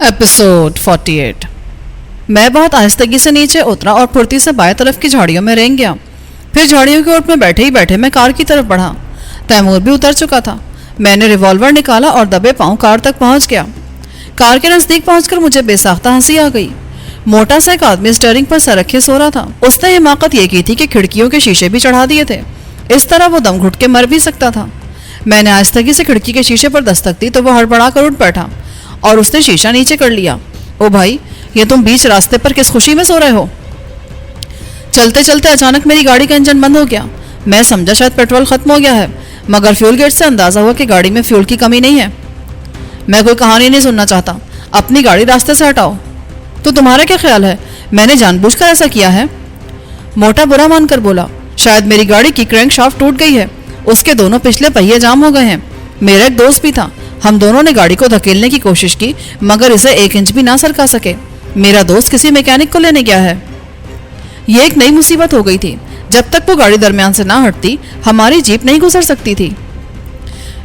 Episode 48। मैं बहुत आहिस्तगी से नीचे उतरा और फुर्ती से बाएं तरफ की झाड़ियों में रेंग गया। फिर झाड़ियों की ओट में बैठे ही बैठे मैं कार की तरफ बढ़ा। तैमूर भी उतर चुका था। मैंने रिवॉल्वर निकाला और दबे पांव कार तक पहुंच गया। कार के नजदीक पहुंचकर मुझे बेसाख्ता हंसी आ गई। मोटा सा एक आदमी स्टीयरिंग पर सर रखे सो रहा था। उसने हिमाकत ये की थी कि खिड़कियों के शीशे भी चढ़ा दिए थे। इस तरह वो दम घुट के मर भी सकता था। मैंने आहिस्तगी से खिड़की के शीशे पर दस्तक दी तो वो हड़बड़ा कर उठ बैठा और उसने शीशा नीचे कर लिया। ओ भाई, ये तुम बीच रास्ते पर किस खुशी में सो रहे हो? चलते चलते अचानक मेरी गाड़ी का इंजन बंद हो गया। मैं समझा शायद पेट्रोल खत्म हो गया है, मगर फ्यूल गेट से अंदाजा हुआ कि गाड़ी में फ्यूल की कमी नहीं है। मैं कोई कहानी नहीं सुनना चाहता, अपनी गाड़ी रास्ते से हटाओ। तो तुम्हारा क्या ख्याल है, मैंने जानबूझकर ऐसा किया है? मोटा बुरा मानकर बोला, शायद मेरी गाड़ी की क्रैंक शाफ्ट टूट गई है, उसके दोनों पिछले पहिए जाम हो गए हैं। मेरा एक दोस्त भी था, हम दोनों ने गाड़ी को धकेलने की कोशिश की मगर इसे 1 इंच भी ना सरका सके। मेरा दोस्त किसी मैकेनिक को लेने गया है। ये एक नई मुसीबत हो गई थी। जब तक वो गाड़ी दरमियान से ना हटती हमारी जीप नहीं गुजर सकती थी।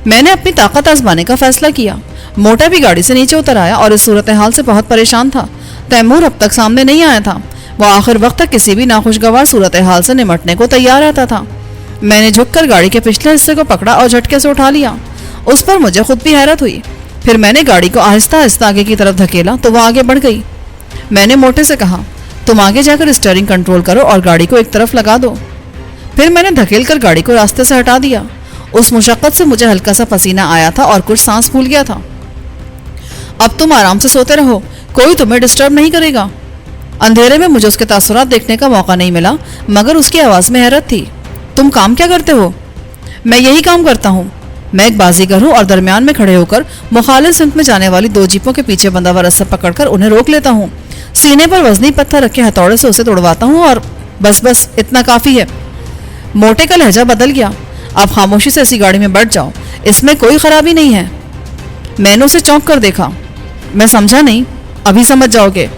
मैंने अपनी ताकत आजमाने का फैसला किया। मोटा भी गाड़ी से नीचे उतर आया और इस सूरत हाल से बहुत परेशान था। तैमूर अब तक सामने नहीं आया था। वह आखिर वक्त तक किसी भी नाखुशगवार सूरत हाल से निमटने को तैयार रहता था। मैंने झुककर गाड़ी के पिछले हिस्से को पकड़ा और झटके से उठा लिया। उस पर मुझे खुद भी हैरत हुई। फिर मैंने गाड़ी को आहिस्ता आहिस्ता आगे की तरफ धकेला तो वह आगे बढ़ गई। मैंने मोटे से कहा, तुम आगे जाकर स्टीयरिंग कंट्रोल करो और गाड़ी को एक तरफ लगा दो। फिर मैंने धकेल कर गाड़ी को रास्ते से हटा दिया। उस मुशक्कत से मुझे हल्का सा पसीना आया था और कुछ सांस फूल गया था। अब तुम आराम से सोते रहो, कोई तुम्हें डिस्टर्ब नहीं करेगा। अंधेरे में मुझे उसके तासुरात देखने का मौका नहीं मिला, मगर उसकी आवाज़ में हैरत थी। तुम काम क्या करते हो? मैं यही काम करता हूँ। मैं एक बाजीगर हूँ और दरमियान में खड़े होकर मुखालिफ सिमत में जाने वाली 2 जीपों के पीछे बंधा हुआ रस्सा पकड़कर उन्हें रोक लेता हूँ। सीने पर वजनी पत्थर रखे हथौड़े से उसे तोड़वाता हूँ और बस इतना काफ़ी है। मोटे का लहजा बदल गया। आप खामोशी से ऐसी गाड़ी में बैठ जाओ, इसमें कोई खराबी नहीं है। मैंने उसे चौंक कर देखा। मैं समझा नहीं, अभी समझ जाओगे।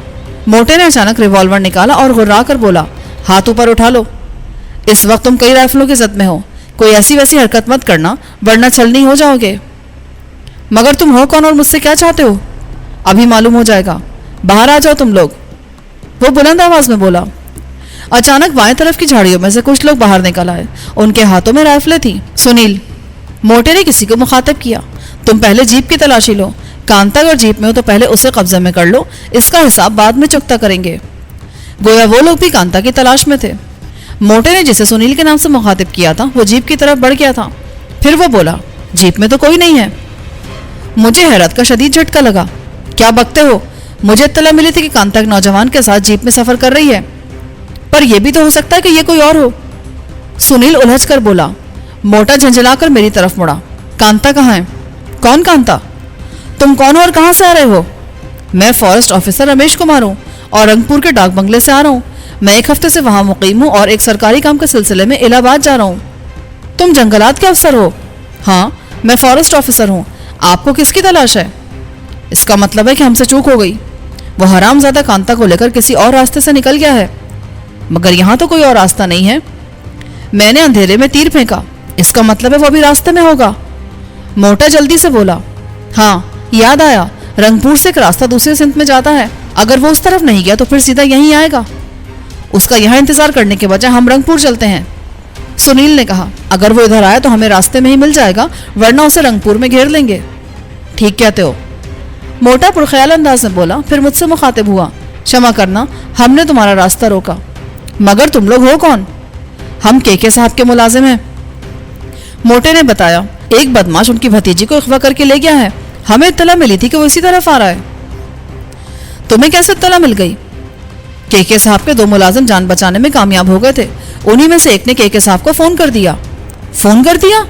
मोटे ने अचानक रिवॉल्वर निकाला और गुर्रा कर बोला, हाथ ऊपर उठा लो। इस वक्त तुम कई राइफलों की जद में हो, कोई ऐसी वैसी हरकत मत करना वरना छलनी हो जाओगे। मगर तुम हो कौन और मुझसे क्या चाहते हो? अभी मालूम हो जाएगा, बाहर आ जाओ तुम लोग, वो बुलंद आवाज में बोला। अचानक बाएं तरफ की झाड़ियों में से कुछ लोग बाहर निकल आए। उनके हाथों में राइफलें थी। सुनील, मोटे ने किसी को मुखातिब किया, तुम पहले जीप की तलाशी लो। कांता अगर जीप में हो तो पहले उसे कब्जे में कर लो, इसका हिसाब बाद में चुकता करेंगे। गोया वो लोग भी कांता की तलाश में थे। मोटे ने जिसे सुनील के नाम से मुखातिब किया था वो जीप की तरफ बढ़ गया था। फिर वो बोला, जीप में तो कोई नहीं है। मुझे हैरत का शदीद झटका लगा। क्या बकते हो? मुझे इत्तला मिली थी कि कांता एक नौजवान के साथ जीप में सफर कर रही है, पर यह भी तो हो सकता है कि यह कोई और हो। सुनील उलझ कर बोला। मोटा झंझलाकर मेरी तरफ मुड़ा। कांता कहाँ है? कौन कांता? तुम कौन हो और कहाँ से आ रहे हो? मैं फॉरेस्ट ऑफिसर रमेश कुमार हूँ और रंगपुर के डाक बंगले से आ रहा हूँ। मैं 1 हफ्ते से वहां मुकीम हूँ और एक सरकारी काम के सिलसिले में इलाहाबाद जा रहा हूँ। तुम जंगलात के अफसर हो? हाँ, मैं फॉरेस्ट ऑफिसर हूँ। आपको किसकी तलाश है? इसका मतलब है कि हमसे चूक हो गई। वो हरामजादा कांता को लेकर किसी और रास्ते से निकल गया है, मगर यहाँ तो कोई और रास्ता नहीं है। मैंने अंधेरे में तीर फेंका, इसका मतलब है वो भी रास्ते में होगा। मोटा जल्दी से बोला, हाँ याद आया, रंगपुर से एक रास्ता दूसरे सिंध में जाता है। अगर वो उस तरफ नहीं गया तो फिर सीधा यहीं आएगा। उसका यहाँ इंतजार करने के बजाय हम रंगपुर चलते हैं। सुनील ने कहा, अगर वो इधर आया तो हमें रास्ते में ही मिल जाएगा, वरना उसे रंगपुर में घेर लेंगे। ठीक कहते हो, मोटा पुरख्याल अंदाज में बोला। फिर मुझसे मुखातिब हुआ, क्षमा करना, हमने तुम्हारा रास्ता रोका, मगर तुम लोग हो कौन? हम के साहब के मुलाजिम हैं। मोटे ने बताया, एक बदमाश उनकी भतीजी को अगवा करके ले गया है। हमें इत्तला मिली थी कि वो इसी तरफ आ रहा है। तुम्हें कैसे इत्तला मिल गई? के साहब के 2 मुलाजिम जान बचाने में कामयाब हो गए थे। उन्हीं में से एक ने के साहब को फोन कर दिया। फोन कर दिया?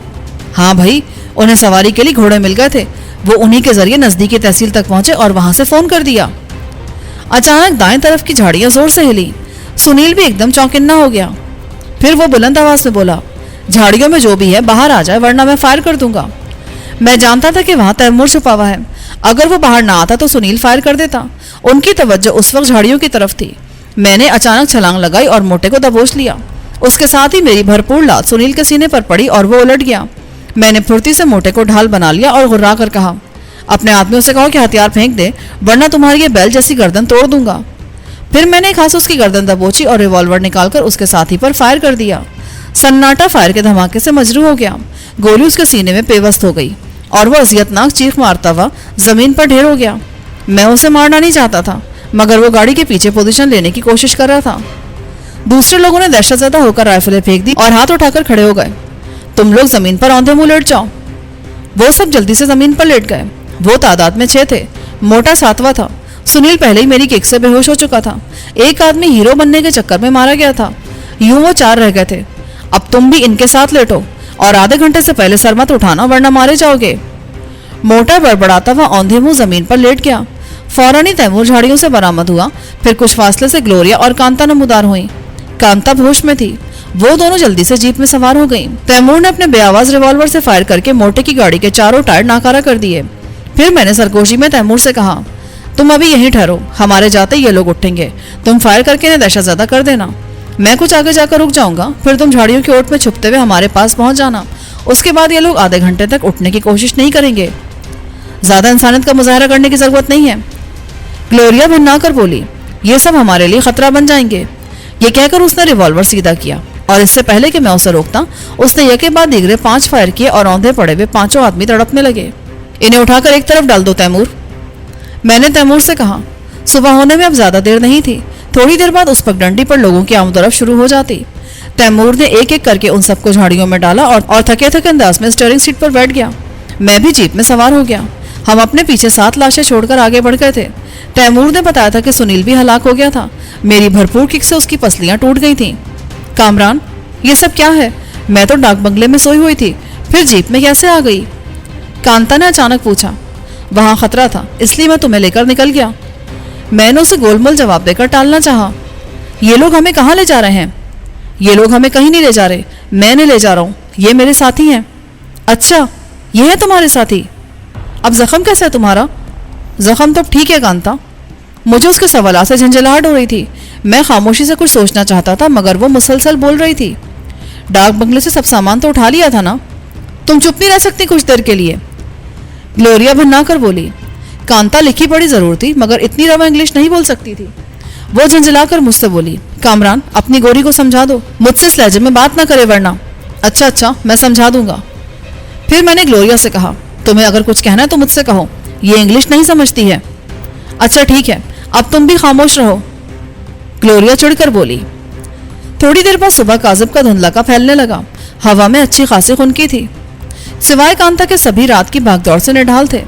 हाँ भाई, उन्हें सवारी के लिए घोड़े मिल गए थे। वो उन्हीं के जरिए नजदीकी तहसील तक पहुंचे और वहां से फोन कर दिया। अचानक दाएं तरफ की झाड़ियां जोर से हिली। सुनील भी एकदम चौंकिन्ना हो गया। फिर वो बुलंद आवाज में बोला, झाड़ियों में जो भी है बाहर आ जाए वरना मैं फायर कर दूंगा। मैं जानता था कि वहां तैमूर छुपा हुआ है। अगर वो बाहर ना आता तो सुनील फायर कर देता। उनकी तवज्जो उस वक्त झाड़ियों की तरफ थी। मैंने अचानक छलांग लगाई और मोटे को दबोच लिया। उसके साथ ही मेरी भरपूर लात सुनील के सीने पर पड़ी और वो उलट गया। मैंने फुर्ती से मोटे को ढाल बना लिया और गुर्रा कर कहा, अपने आदमियों से कहो कि हथियार फेंक दे, वरना तुम्हारी ये बैल जैसी गर्दन तोड़ दूंगा। फिर मैंने एक हाथ से उसकी गर्दन दबोची और रिवॉल्वर निकालकर उसके साथी पर फायर कर दिया। सन्नाटा फायर के धमाके से मजरू हो गया। गोली उसके सीने में पेवस्त हो गई और वह अजियतनाक चीख मारता हुआ जमीन पर ढेर हो गया। मैं उसे मारना नहीं चाहता था, मगर वो गाड़ी के पीछे पोजीशन लेने की कोशिश कर रहा था। दूसरे लोगों ने दहशतज़दा होकर राइफलें फेंक दी और हाथ उठाकर खड़े हो गए। तुम लोग जमीन पर औंधे मुंह लेट जाओ। वो सब जल्दी से जमीन पर लेट गए। वो तादाद में 6 थे। मोटा 7वां था। सुनील पहले ही मेरी किक से बेहोश हो चुका था। एक आदमी हीरो बनने के चक्कर में मारा गया था। यूं वो 4 रह गए थे। अब तुम भी इनके साथ लेटो और आधे घंटे से पहले सर मत उठाना, वरना मारे जाओगे। मोटा बड़बड़ाता हुआ औंधे मुंह जमीन पर लेट गया। फौरन ही तैमूर झाड़ियों से बरामद हुआ। फिर कुछ फासले से ग्लोरिया और कांता नमूदार हुई। कांता होश में थी। वो दोनों जल्दी से जीप में सवार हो गईं। तैमूर ने अपने बेआवाज रिवॉल्वर से फायर करके मोटे की गाड़ी के चारों टायर नाकारा कर दिए। फिर मैंने सरगोशी में तैमूर से कहा, तुम अभी यहीं ठहरो, हमारे जाते ये लोग उठेंगे। तुम फायर करके इन्हें दहशतज़दा कर देना। मैं कुछ आगे जाकर रुक जाऊंगा, फिर तुम झाड़ियों की ओट में छुपते हुए हमारे पास पहुंच जाना। उसके बाद ये लोग आधे घंटे तक उठने की कोशिश नहीं करेंगे। ज्यादा इंसानियत का मुजाहरा करने की जरूरत नहीं है। ग्लोरिया भन्ना कर बोली, ये सब हमारे लिए खतरा बन जाएंगे। ये कहकर उसने रिवॉल्वर सीधा किया और इससे पहले कि मैं उसे रोकता, उसने एक के बाद दीगरे 5 फायर किए और औंधे पड़े हुए 5 आदमी तड़पने लगे। इन्हें उठाकर एक तरफ डाल दो तैमूर। मैंने तैमूर से कहा। सुबह होने में अब ज्यादा देर नहीं थी। थोड़ी देर बाद उस पगडंडी पर लोगों की आमदरफ शुरू हो जाती। तैमूर ने एक एक करके उन सबको झाड़ियों में डाला और थके थके अंदाज में स्टीयरिंग सीट पर बैठ गया। मैं भी जीप में सवार हो गया। हम अपने पीछे 7 लाशें छोड़कर आगे बढ़ गए थे। तैमूर ने बताया था कि सुनील भी हलाक हो गया था। मेरी भरपूर किक से उसकी पसलियां टूट गई थीं। कामरान, ये सब क्या है? मैं तो डाक बंगले में सोई हुई थी, फिर जीप में कैसे आ गई? कांता ने अचानक पूछा। वहां खतरा था, इसलिए मैं तुम्हें लेकर निकल गया। मैंने उसे गोलमोल जवाब देकर टालना चाहा। ये लोग हमें कहाँ ले जा रहे हैं? ये लोग हमें कहीं नहीं ले जा रहे, मैंने ले जा रहा हूँ। ये मेरे साथी हैं। अच्छा, ये है तुम्हारे साथी? अब जख्म कैसा है तुम्हारा? जख्म तो ठीक है कांता। मुझे उसके सवालात से झंझलाहट हो रही थी। मैं खामोशी से कुछ सोचना चाहता था, मगर वो मुसलसल बोल रही थी। डाक बंगले से सब सामान तो उठा लिया था ना? तुम चुप नहीं रह सकती कुछ देर के लिए? ग्लोरिया भन्ना कर बोली। कांता लिखी पढ़ी जरूर थी, मगर इतनी रवा इंग्लिश नहीं बोल सकती थी। वो झंझलाकर मुझसे बोली, कामरान, अपनी गोरी को समझा दो, मुझसे इस लहजे में बात ना करे वरना। अच्छा अच्छा, मैं समझा दूंगा। फिर मैंने ग्लोरिया से कहा, तुम्हें अगर कुछ कहना है तो मुझसे कहो, ये इंग्लिश नहीं समझती है। अच्छा ठीक है, अब तुम भी खामोश रहो, ग्लोरिया चिढ़कर बोली। थोड़ी देर बाद सुबह काजिब का धुंधला का फैलने लगा। हवा में अच्छी खासी खुनकी थी। सिवाय कांता के सभी रात की भागदौड़ से निढाल थे।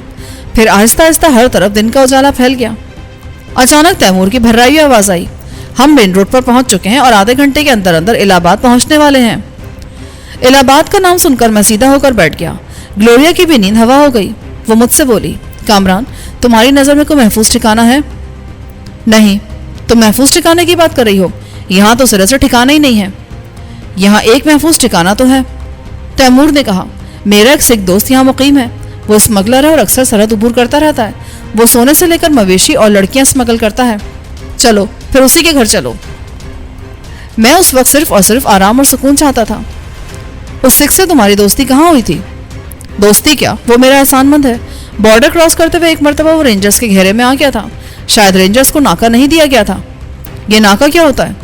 फिर आहिस्ता आहिस्ता हर तरफ दिन का उजाला फैल गया। अचानक तैमूर की भर्राई आवाज आई। हम मेन रोड पर पहुंच चुके हैं और आधे घंटे के अंदर अंदर इलाहाबाद पहुंचने वाले हैं। इलाहाबाद का नाम सुनकर मैं सीधा होकर बैठ गया। ग्लोरिया की भी नींद हवा हो गई। वो मुझसे बोली, कामरान, तुम्हारी नजर में कोई महफूज ठिकाना है? नहीं। तुम महफूज ठिकाने की बात कर रही हो? यहाँ तो सिरे से ठिकाना ही नहीं है। यहाँ एक महफूज ठिकाना तो है, तैमूर ने कहा। मेरा एक सिख दोस्त यहाँ मुकीम है। वो स्मगलर है और अक्सर सरहद उबूर करता रहता है। वो सोने से लेकर मवेशी और लड़कियां स्मगल करता है। चलो फिर उसी के घर चलो। मैं उस वक्त सिर्फ और सिर्फ आराम और सुकून चाहता था। उस सिख से तुम्हारी दोस्ती कहाँ हुई थी? दोस्ती क्या, वो मेरा एहसानमंद है। बॉर्डर क्रॉस करते हुए एक मरतबा वो रेंजर्स के घेरे में आ गया था। शायद रेंजर्स को नाका नहीं दिया गया था। ये नाका क्या होता है?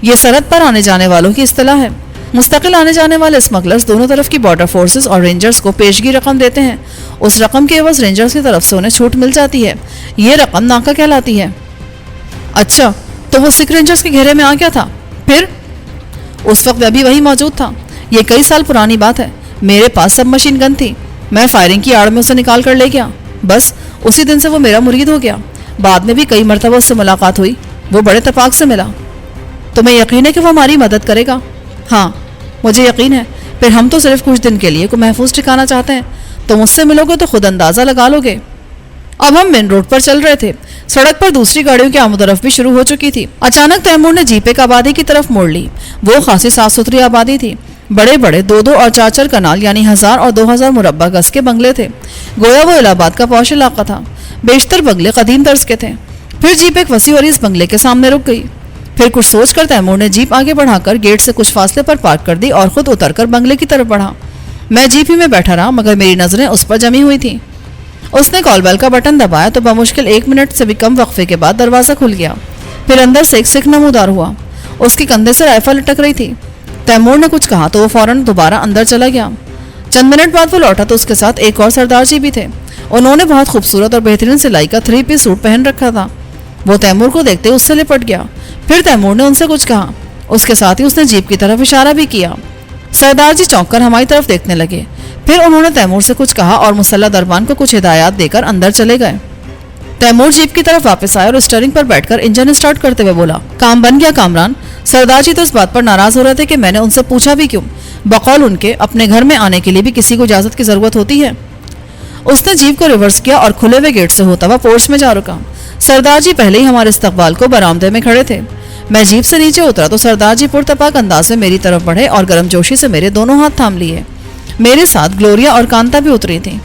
ये सरहद पर आने जाने वालों की इस्तिलाह है। मुस्तकिल आने जाने वाले स्मगलर्स दोनों तरफ की बॉर्डर फोर्सेस और रेंजर्स को पेशगी रकम देते हैं। उस रकम के एवज रेंजर्स की तरफ से उन्हें छूट मिल जाती है। ये रकम नाका कहलाती है। अच्छा, तो वो सिख रेंजर्स के घेरे में आ गया था। फिर उस वक्त मैं भी वही मौजूद था। ये कई साल पुरानी बात है। मेरे पास सब मशीन गन थी। मैं फायरिंग की आड़ में उसे निकाल कर ले गया। बस उसी दिन से वो मेरा मुरीद हो गया। बाद में भी कई मरतबा उससे मुलाकात हुई। वो बड़े तफाक से मिला। तुम्हें यकीन है कि वो हमारी मदद करेगा? हाँ, मुझे यकीन है। फिर हम तो सिर्फ कुछ दिन के लिए को महफूज ठिकाना चाहते हैं। तुम उससे मिलोगे तो खुद अंदाजा लगा लोगे। अब हम मेन रोड पर चल रहे थे। सड़क पर दूसरी गाड़ियों की आमदरफ भी शुरू हो चुकी थी। अचानक तैमूर ने जीप एक आबादी की तरफ मोड़ ली। वो खासी साफ सुथरी आबादी थी। बड़े बड़े 2-2 और 4-4 कनाल यानी 1000 और 2000 मुरब्बा गज के बंगले थे। गोया वो इलाहाबाद का पौश इलाका था। बेशतर बंगले कदीम तर्ज के थे। फिर जीप एक वसी और इस बंगले के सामने रुक गई। फिर कुछ सोचकर तैमूर ने जीप आगे बढ़ाकर गेट से कुछ फासले पर पार्क कर दी और खुद उतरकर बंगले की तरफ बढ़ा। मैं जीप ही में बैठा रहा, मगर मेरी नजरें उस पर जमी हुई थी। उसने कॉल बेल का बटन दबाया तो बमुश्किल 1 मिनट से भी कम वक्फे के बाद दरवाज़ा खुल गया। फिर अंदर से एक सिख नमूदार हुआ। उसके कंधे से राइफल लटक रही थी। तैमूर ने कुछ कहा तो वो फौरन दोबारा अंदर चला गया। चंद मिनट बाद वो लौटा तो उसके साथ एक और सरदार जी भी थे। उन्होंने बहुत खूबसूरत और बेहतरीन सिलाई का 3 पीस सूट पहन रखा था। वो तैमूर को देखते उससे लिपट गया। फिर तैमूर ने उनसे कुछ कहा। उसके साथ ही उसने जीप की तरफ इशारा भी किया। सरदार जी चौंक कर हमारी तरफ देखने लगे। फिर उन्होंने तैमूर से कुछ कहा और मुसल्ला दरबान को कुछ हिदायत देकर अंदर चले गए। तैमूर जीप की तरफ वापस आया और स्टीयरिंग पर बैठकर इंजन स्टार्ट करते हुए बोला, काम बन गया कामरान। सरदार जी तो इस बात पर नाराज हो रहे थे कि मैंने उनसे पूछा भी क्यों। बकौल उनके अपने घर में आने के लिए भी किसी को इजाजत की जरूरत होती है। उसने जीप को रिवर्स किया और खुले हुए गेट से होता हुआ पोर्च में जा रुका। सरदार जी पहले ही हमारे इस्तकबाल को बरामदे में खड़े थे। मैं जीप से नीचे उतरा तो सरदार जी पुरतपाक अंदाज से मेरी तरफ बढ़े और गर्मजोशी से मेरे दोनों हाथ थाम लिए। मेरे साथ ग्लोरिया और कांता भी उतरी थी।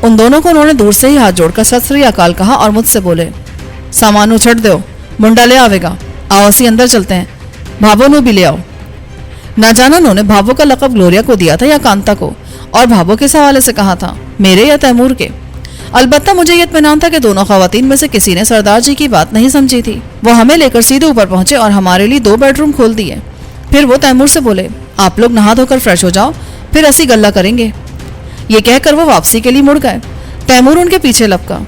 उन दोनों को उन्होंने दूर से ही हाथ जोड़कर सत श्री अकाल कहा और मुझसे बोले, सामान उछट दो, मुंडा ले आवेगा। आओ असी अंदर चलते हैं, भाभो नु भी ले आओ। ना जाना उन्होंने भाभो का लकब ग्लोरिया को दिया था या कांता को, और भाभो किस हवाले से कहा था, मेरे या तैमूर के। अलबत्ता मुझे ये इत्मीनान था कि दोनों खवातीन में से किसी ने सरदार जी की बात नहीं समझी थी। वो हमें लेकर सीधे ऊपर पहुंचे और हमारे लिए 2 बेडरूम खोल दिए। फिर वो तैमूर से बोले, आप लोग नहा धोकर फ्रेश हो जाओ, फिर असी गल्ला करेंगे। ये कहकर वो वापसी के लिए मुड़ गए। तैमूर उनके पीछे लपका।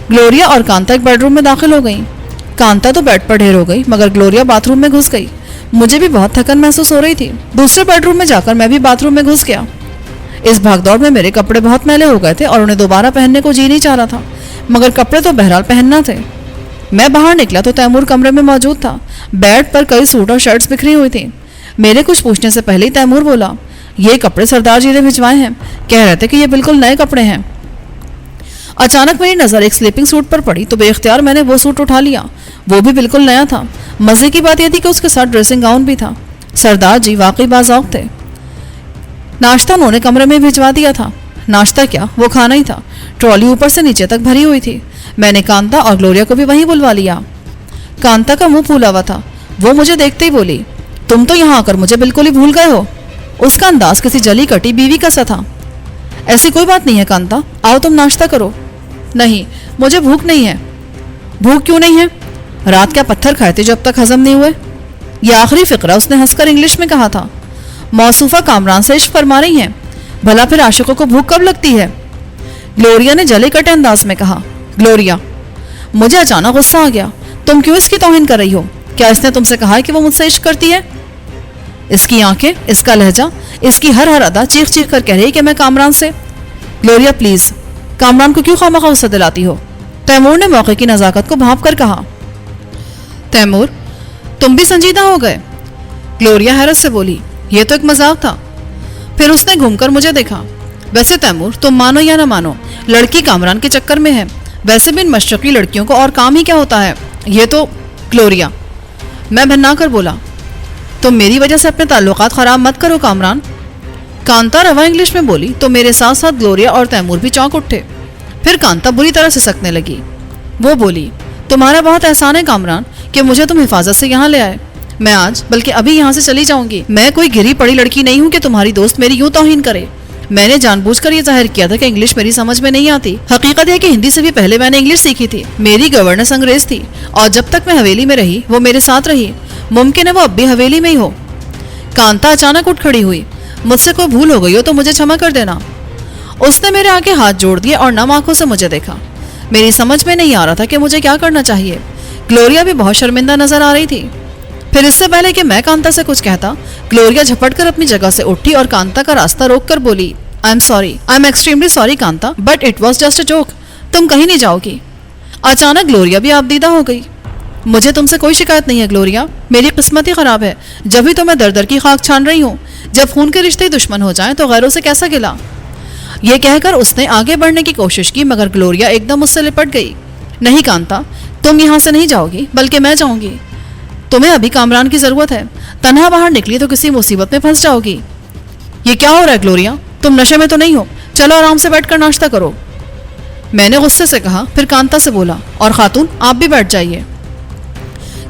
ग्लोरिया और कांता एक बेडरूम में दाखिल हो गई। कांता तो बेड पर ढेर हो गई मगर ग्लोरिया बाथरूम में घुस गई। मुझे भी बहुत थकन महसूस हो रही थी। दूसरे बेडरूम में जाकर मैं भी बाथरूम में घुस गया। इस भागदौड़ में मेरे कपड़े बहुत मैले हो गए थे और उन्हें दोबारा पहनने को जी नहीं चाह रहा था, मगर कपड़े तो बहरहाल पहनना थे। मैं बाहर निकला तो तैमूर कमरे में मौजूद था। बेड पर कई सूट और शर्ट्स बिखरी हुई थी। मेरे कुछ पूछने से पहले ही तैमूर बोला, ये कपड़े सरदार जी ने भिजवाए हैं, कह रहे थे कि ये बिल्कुल नए कपड़े हैं। अचानक मेरी नज़र एक स्लीपिंग सूट पर पड़ी तो बेख्तियार मैंने वो सूट उठा लिया। वो भी बिल्कुल नया था। मजे की बात यह थी कि उसके साथ ड्रेसिंग गाउन भी था। सरदार जी वाकई बाज़ौक़ थे। नाश्ता उन्होंने कमरे में भिजवा दिया था। नाश्ता क्या, वो खाना ही था। ट्रॉली ऊपर से नीचे तक भरी हुई थी। मैंने कांता और ग्लोरिया को भी वहीं बुलवा लिया। कांता का मुंह फूला हुआ था। वो मुझे देखते ही बोली, तुम तो यहाँ आकर मुझे बिल्कुल ही भूल गए हो। उसका अंदाज किसी जली कटी बीवी का सा था। ऐसी कोई बात नहीं है कांता, आओ तुम नाश्ता करो। नहीं, मुझे भूख नहीं है। भूख क्यों नहीं है? रात क्या पत्थर खाए थे जो अब तक हजम नहीं हुए? यह आखिरी फिक्रा उसने हंसकर इंग्लिश में कहा था। मौसूफा कामरान से इश्क फरमा रही हैं, भला फिर आशिकों को भूख कब लगती है? ग्लोरिया ने जले कटे अंदाज में कहा। ग्लोरिया, मुझे अचानक गुस्सा आ गया। तुम क्यों इसकी तौहीन कर रही हो? क्या इसने तुमसे कहा है कि वो मुझसे इश्क करती है? इसकी आंखें, इसका लहजा, इसकी हर अदा चीख चीख कर कह रही है कि मैं कामरान से। ग्लोरिया प्लीज, कामरान को क्यों खामखा गुस्सा दिलाती हो? तैमूर ने मौके की नजाकत को भांप कर कहा। तैमूर, तुम भी संजीदा हो गए? ग्लोरिया हैरत से बोली, यह तो एक मजाक था। फिर उसने घूमकर मुझे देखा। वैसे तैमूर, तुम मानो या ना मानो, लड़की कामरान के चक्कर में है। वैसे भी इन मशरकी लड़कियों को और काम ही क्या होता है? ये तो। ग्लोरिया, मैं भन्ना कर बोला, तुम मेरी वजह से अपने ताल्लुकात खराब मत करो कामरान। कांता रवा इंग्लिश में बोली तो मेरे साथ साथ ग्लोरिया और तैमूर भी चौंक उठे। फिर कांता बुरी तरह से सकने लगी। वो बोली, तुम्हारा बहुत एहसान है कामरान कि मुझे तुम हिफाजत से यहाँ ले आए। मैं आज बल्कि अभी यहाँ से चली जाऊंगी। मैं कोई गिरी पड़ी लड़की नहीं हूँ कि तुम्हारी दोस्त मेरी यूं तौहीन करे। मैंने जानबूझकर ये जाहिर किया था कि इंग्लिश मेरी समझ में नहीं आती। हकीकत है कि हिंदी से भी पहले मैंने इंग्लिश सीखी थी। मेरी गवर्नेंस अंग्रेज थी और जब तक मैं हवेली में रही वो मेरे साथ रही। मुमकिन है वो अब भी हवेली में ही हो। कांता अचानक उठ खड़ी हुई। मुझसे कोई भूल हो गई हो तो मुझे क्षमा कर देना। उसने मेरे आगे हाथ जोड़ दिए और नम आंखों से मुझे देखा। मेरी समझ में नहीं आ रहा था कि मुझे क्या करना चाहिए। ग्लोरिया भी बहुत शर्मिंदा नजर आ रही थी। फिर इससे पहले कि मैं कांता से कुछ कहता, ग्लोरिया झपटकर अपनी जगह से उठी और कांता का रास्ता रोककर बोली, I am extremely sorry Kanta, but it was just a joke. तुम कहीं नहीं जाओगी। अचानक ग्लोरिया भी आपदीदा हो गई। मुझे तुमसे कोई शिकायत नहीं है ग्लोरिया, मेरी किस्मत ही खराब है। जब भी तो मैं दर दर की खाक छान रही हूँ। जब खून के रिश्ते दुश्मन हो जाएं तो गैरों से कैसा गिला। ये कहकर उसने आगे बढ़ने की कोशिश की मगर ग्लोरिया एकदम उससे लिपट गई। नहीं कांता, तुम यहाँ से नहीं जाओगी बल्कि मैं जाऊंगी। तुम्हें अभी कामरान की जरूरत है। तन्हा बाहर निकली तो किसी मुसीबत में फंस जाओगी। ये क्या हो रहा है ग्लोरिया? तुम नशे में तो नहीं हो? चलो आराम से बैठकर नाश्ता करो। मैंने गुस्से से कहा। फिर कांता से बोला, और खातून आप भी बैठ जाइए।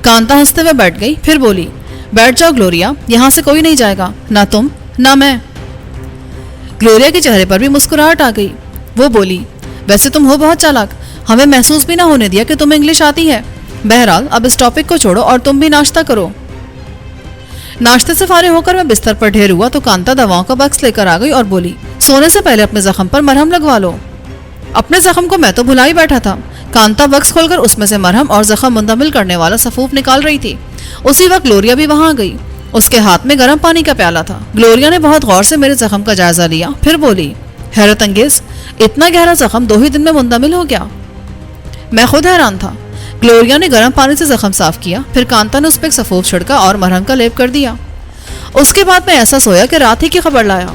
कांता हंसते हुए बैठ गई। फिर बोली, बैठ जाओ ग्लोरिया, यहाँ से कोई नहीं जाएगा, ना तुम ना मैं। ग्लोरिया के चेहरे पर भी मुस्कुराहट आ गई। वो बोली, वैसे तुम हो बहुत चालाक, हमें महसूस भी ना होने दिया कि तुम्हें इंग्लिश आती है। बहरहाल अब इस टॉपिक को छोड़ो और तुम भी नाश्ता करो। नाश्ते से फारिग होकर मैं बिस्तर पर ढेर हुआ तो कांता दवाओं का बक्स लेकर आ गई और बोली, सोने से पहले अपने जख्म पर मरहम लगवा लो। अपने जख्म को मैं तो भुला ही बैठा था। कांता बक्स खोलकर उसमें से मरहम और जख्म मुंतमिल करने वाला सफूफ निकाल रही थी। उसी वक्त ग्लोरिया भी वहां आ गई। उसके हाथ में गर्म पानी का प्याला था। ग्लोरिया ने बहुत गौर से मेरे जख्म का जायजा लिया, फिर बोली, हैरत अंगेज, इतना गहरा जख्म 2 ही दिन में मुंतमिल हो गया। मैं खुद हैरान था। ग्लोरिया ने गर्म पानी से जख्म साफ किया, फिर कांता ने उस पर सफूफ छिड़का और मरहम का लेप कर दिया। उसके बाद मैं ऐसा सोया कि रात ही की खबर लाया।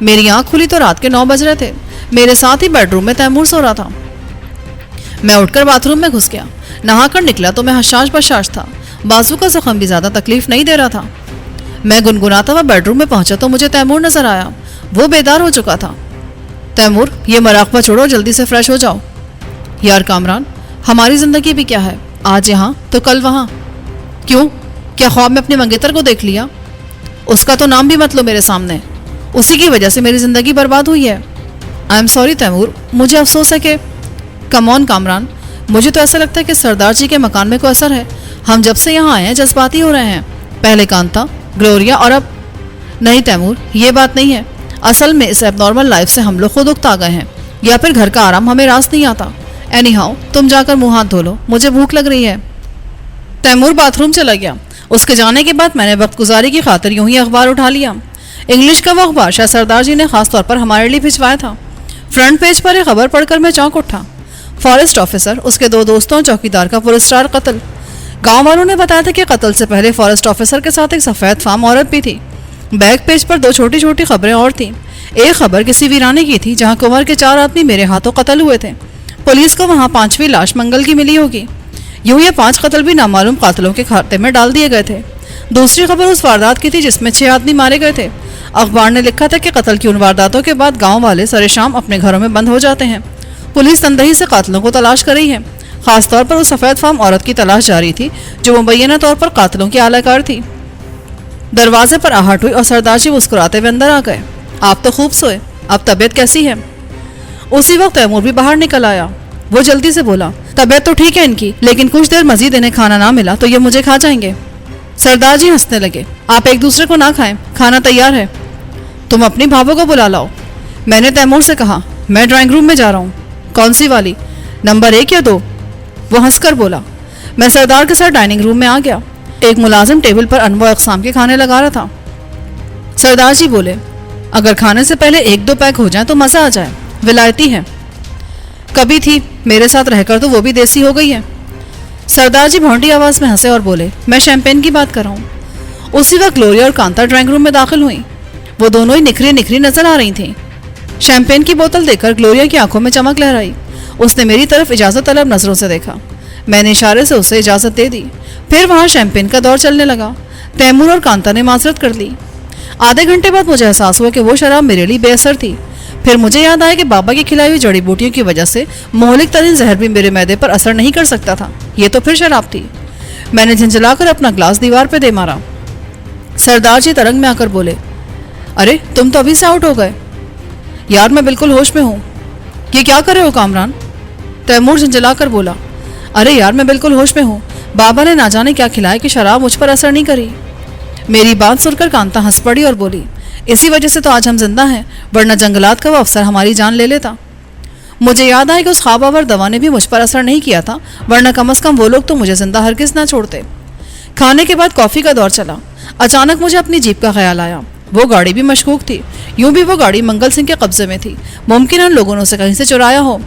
मेरी आंख खुली तो रात के 9 बज रहे थे। मेरे साथ ही बेडरूम में तैमूर सो रहा था। मैं उठकर बाथरूम में घुस गया। नहाकर निकला तो मैं हशाश बशाश था। बाजू का जख्म भी ज्यादा तकलीफ नहीं दे रहा था। मैं गुनगुनाता हुआ बेडरूम में पहुंचा तो मुझे तैमूर नजर आया। वो बेदार हो चुका था। तैमूर, ये मराकबा छोड़ो, जल्दी से फ्रेश हो जाओ। यार कामरान, हमारी जिंदगी भी क्या है, आज यहाँ तो कल वहाँ। क्यों, क्या ख्वाब में अपने मंगेतर को देख लिया? उसका तो नाम भी मत लो मेरे सामने। उसी की वजह से मेरी जिंदगी बर्बाद हुई है। आई एम सॉरी तैमूर, मुझे अफसोस है कि कम ऑन कामरान, मुझे तो ऐसा लगता है कि सरदार जी के मकान में कोई असर है। हम जब से यहाँ आए हैं जज्बाती हो रहे हैं। पहले कांता, ग्लोरिया और अब नहीं तैमूर, ये बात नहीं है। असल में इस एबनॉर्मल लाइफ से हम लोग खुद उकता गए हैं, या फिर घर का आराम हमें रास नहीं आता। एनी हाउ, तुम जाकर मुंह हाथ धो लो, मुझे भूख लग रही है। तैमूर बाथरूम चला गया। उसके जाने के बाद मैंने वक्त गुजारी की खातिर यूं ही अखबार उठा लिया। इंग्लिश का वो अखबार शायद सरदार जी ने खास तौर पर हमारे लिए भिजवाया था। फ्रंट पेज पर एक खबर पढ़कर मैं चौंक उठा। फॉरेस्ट ऑफिसर, उसके 2 दोस्तों और चौकीदार का पुरस्कार कत्ल। गांव वालों ने बताया था कि कत्ल से पहले फॉरेस्ट ऑफिसर के साथ एक सफेद फार्म औरत भी थी। बैक पेज पर 2 छोटी छोटी खबरें और थीं। एक खबर किसी वीराने की थी जहां कुंवर के 4 आदमी मेरे हाथों कत्ल हुए थे। पुलिस को वहां 5वीं लाश मंगल की मिली होगी। यूं ये 5 कत्ल भी नामालूम कातिलों के खाते में डाल दिए गए थे। दूसरी खबर उस वारदात की थी जिसमें 6 आदमी मारे गए थे। अखबार ने लिखा था कि कत्ल की उन वारदातों के बाद गांव वाले सरे शाम अपने घरों में बंद हो जाते हैं। पुलिस तंदही से कातिलों को तलाश कर रही है। खासतौर पर उस सफेद फार्म औरत की तलाश जारी थी जो मुबैना तौर पर कातिलों की आलाकार थी। दरवाजे पर आहट हुई और सरदार जी मुस्कुराते हुए अंदर आ गए। आप तो खूब सोए, अब तबीयत कैसी है? उसी वक्त तैमूर भी बाहर निकल आया। वो जल्दी से बोला, तबीयत तो ठीक है इनकी, लेकिन कुछ देर मजीद इन्हें खाना ना मिला तो ये मुझे खा जाएंगे। सरदार जी हंसने लगे। आप एक दूसरे को ना खाएं, खाना तैयार है। तुम अपनी भाभो को बुला लाओ। मैंने तैमूर से कहा, मैं ड्राइंग रूम में जा रहा हूँ। कौन सी वाली, नंबर 1 या 2? वो हंसकर बोला। मैं सरदार के साथ डाइनिंग रूम में आ गया। एक मुलाजिम टेबल पर अनवा अक़साम के खाने लगा रहा था। सरदार जी बोले, अगर खाने से पहले 1-2 पैक हो जाए तो मज़ा आ जाए, विलायती है। कभी थी, मेरे साथ रहकर तो वो भी देसी हो गई है। सरदार जी भौंडी आवाज़ में हंसे और बोले, मैं शैम्पेन की बात कर रहा हूँ। उसी वक्त ग्लोरिया और कांता ड्राइंग रूम में दाखिल हुई। वो दोनों ही निखरी निखरी नजर आ रही थीं। शैम्पेन की बोतल देखकर ग्लोरिया की आंखों में चमक लहराई। उसने मेरी तरफ इजाज़त तलब नजरों से देखा। मैंने इशारे से उसे इजाज़त दे दी। फिर वहाँ शैम्पेन का दौर चलने लगा। तैमूर और कांता ने माजरत कर ली। आधे घंटे बाद मुझे एहसास हुआ कि वो शराब मेरे लिए बेअसर थी। फिर मुझे याद आया कि बाबा की खिलाई हुई जड़ी बूटियों की वजह से मोहलिक तरीन जहर भी मेरे मैदे पर असर नहीं कर सकता था। ये तो फिर शराब थी। मैंने झंझलाकर अपना ग्लास दीवार पे दे मारा। सरदार जी तरंग में आकर बोले, अरे तुम तो अभी से आउट हो गए। यार मैं बिल्कुल होश में हूँ। ये क्या कर रहे हो कामरान? तैमूर झंझलाकर बोला, अरे यार मैं बिल्कुल होश में हूँ। बाबा ने ना जाने क्या खिलाया कि शराब मुझ पर असर नहीं करी। मेरी बात सुनकर कांता हंस पड़ी और बोली, इसी वजह से तो आज हम जिंदा हैं, वरना जंगलात का वो अफसर हमारी जान ले लेता। मुझे याद आया कि उस ख्वाबावर दवा ने भी मुझ पर असर नहीं किया था, वरना कम से कम वो लोग तो मुझे जिंदा हरगिज ना छोड़ते। खाने के बाद कॉफ़ी का दौर चला। अचानक मुझे अपनी जीप का ख्याल आया। वो गाड़ी भी मशकूक थी। यूं भी वो गाड़ी मंगल सिंह के कब्जे में थी। मुमकिन उन लोगों ने उसे कहीं से चुराया हो।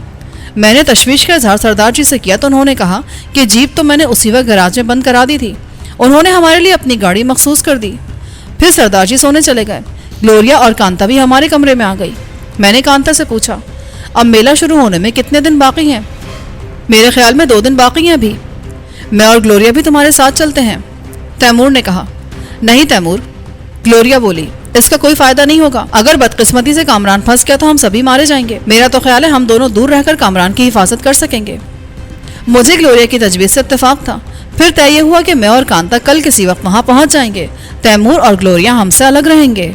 मैंने तशवीश का इजहार सरदार जी से किया तो उन्होंने कहा कि जीप तो मैंने उसी वक्त गैराज में बंद करा दी थी। उन्होंने हमारे लिए अपनी गाड़ी मखसूस कर दी। फिर सरदार जी सोने चले गए। ग्लोरिया और कांता भी हमारे कमरे में आ गई। मैंने कांता से पूछा, अब मेला शुरू होने में कितने दिन बाकी हैं? मेरे ख्याल में 2 दिन बाकी हैं अभी। मैं और ग्लोरिया भी तुम्हारे साथ चलते हैं, तैमूर ने कहा। नहीं तैमूर, ग्लोरिया बोली, इसका कोई फायदा नहीं होगा। अगर बदकिस्मती से कामरान फंस गया तो हम सभी मारे जाएंगे। मेरा तो ख्याल है हम दोनों दूर रहकर कामरान की हिफाजत कर सकेंगे। मुझे ग्लोरिया की तजवीज़ से इत्तेफाक था। फिर तय हुआ कि मैं और कांता कल किसी वक्त वहां पहुंच जाएंगे। तैमूर और ग्लोरिया हमसे अलग रहेंगे।